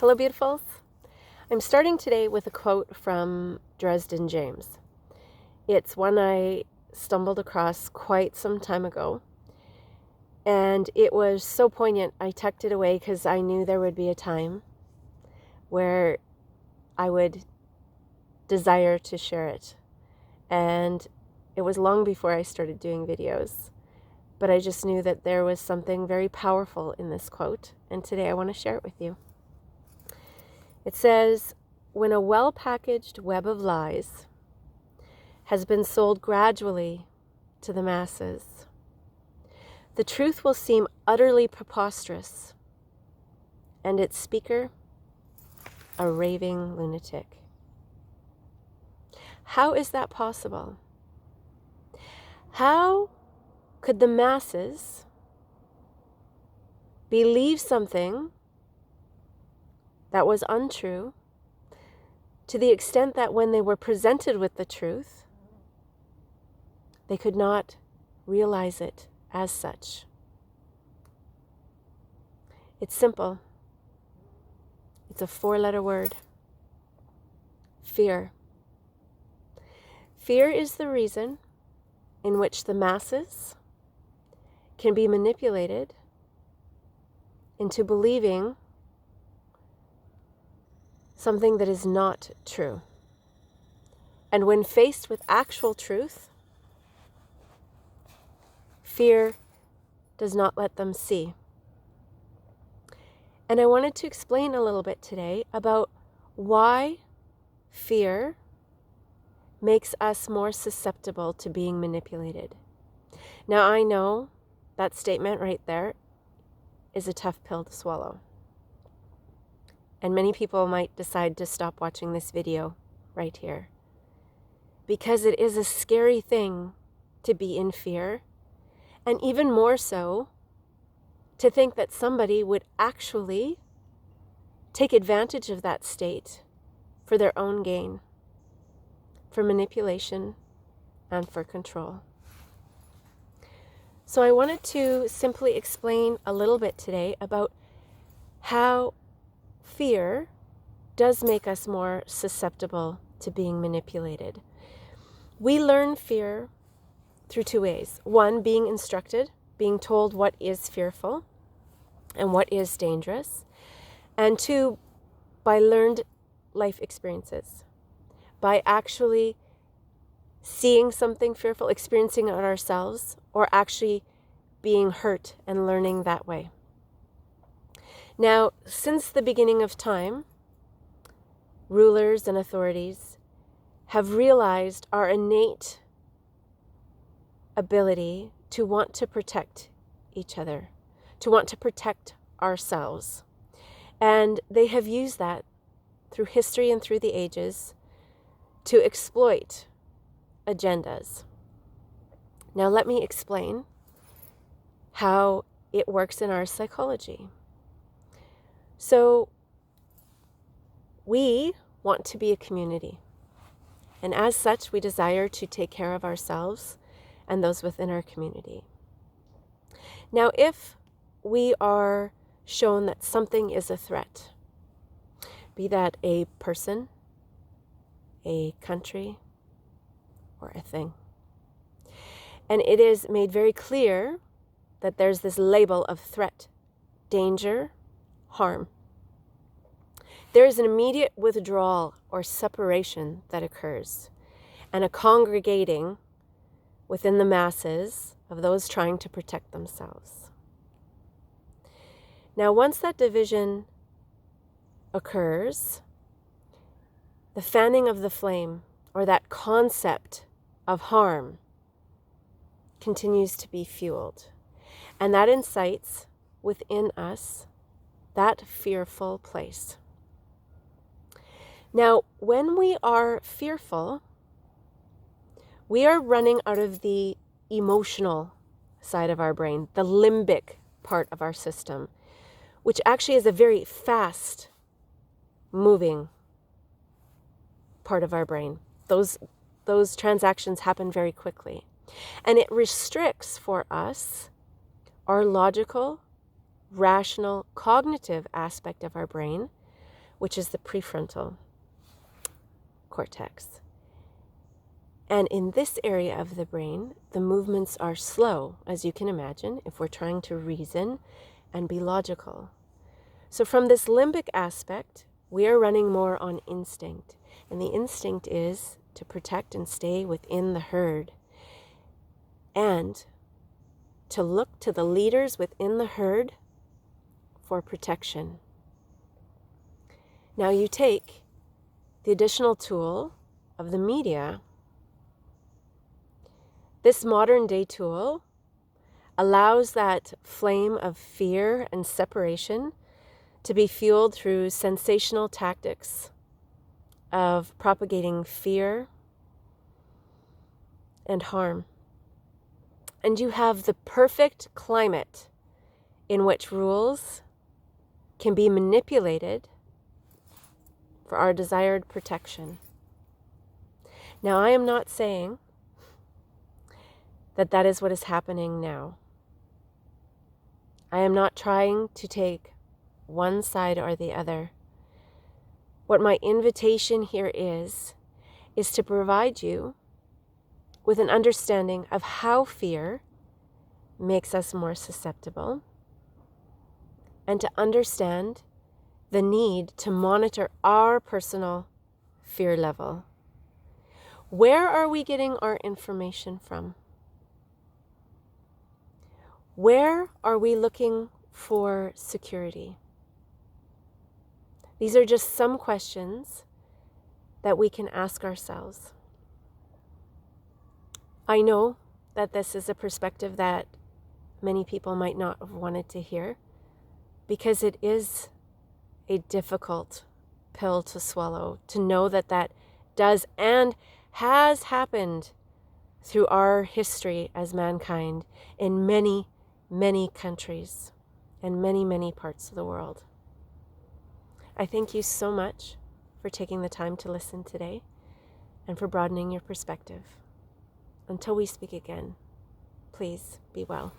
Hello, beautifuls. I'm starting today with a quote from Dresden James. It's one I stumbled across quite some time ago, and it was so poignant I tucked it away because I knew there would be a time where I would desire to share it. And it was long before I started doing videos, but I just knew that there was something very powerful in this quote, and today I want to share it with you. It says, "When a well-packaged web of lies has been sold gradually to the masses, the truth will seem utterly preposterous, and its speaker a raving lunatic." How is that possible? How could the masses believe something that was untrue to the extent that when they were presented with the truth, they could not realize it as such? It's simple. It's a 4-letter word. Fear. Fear is the reason in which the masses can be manipulated into believing something that is not true. And when faced with actual truth, fear does not let them see. And I wanted to explain a little bit today about why fear makes us more susceptible to being manipulated. Now, I know that statement right there is a tough pill to swallow. And many people might decide to stop watching this video right here, because it is a scary thing to be in fear, and even more so to think that somebody would actually take advantage of that state for their own gain, for manipulation, and for control. So I wanted to simply explain a little bit today about how fear does make us more susceptible to being manipulated. We learn fear through 2 ways. 1, being instructed, being told what is fearful and what is dangerous. And 2, by learned life experiences, by actually seeing something fearful, experiencing it ourselves, or actually being hurt and learning that way. Now, since the beginning of time, rulers and authorities have realized our innate ability to want to protect each other, to want to protect ourselves. And they have used that through history and through the ages to exploit agendas. Now, let me explain how it works in our psychology. So, we want to be a community, and as such, we desire to take care of ourselves and those within our community. Now, if we are shown that something is a threat, be that a person, a country, or a thing, and it is made very clear that there's this label of threat, danger, harm, there is an immediate withdrawal or separation that occurs, and a congregating within the masses of those trying to protect themselves. Now, once that division occurs, the fanning of the flame, or that concept of harm, continues to be fueled. And that incites within us that fearful place. Now, when we are fearful, we are running out of the emotional side of our brain, the limbic part of our system, which actually is a very fast moving part of our brain. Those transactions happen very quickly. And it restricts for us our logical, rational, cognitive aspect of our brain which is the prefrontal cortex. And in this area of the brain, the movements are slow, as you can imagine, if we're trying to reason and be logical. So from this limbic aspect, we are running more on instinct. And the instinct is to protect and stay within the herd, and to look to the leaders within the herd for protection. Now you take the additional tool of the media. This modern day tool allows that flame of fear and separation to be fueled through sensational tactics of propagating fear and harm. And you have the perfect climate in which rules can be manipulated for our desired protection. Now, I am not saying that that is what is happening now. I am not trying to take one side or the other. What my invitation here is to provide you with an understanding of how fear makes us more susceptible, and to understand the need to monitor our personal fear level. Where are we getting our information from? Where are we looking for security? These are just some questions that we can ask ourselves. I know that this is a perspective that many people might not have wanted to hear, because it is a difficult pill to swallow, to know that that does and has happened through our history as mankind in many, many countries and many, many parts of the world. I thank you so much for taking the time to listen today and for broadening your perspective. Until we speak again, please be well.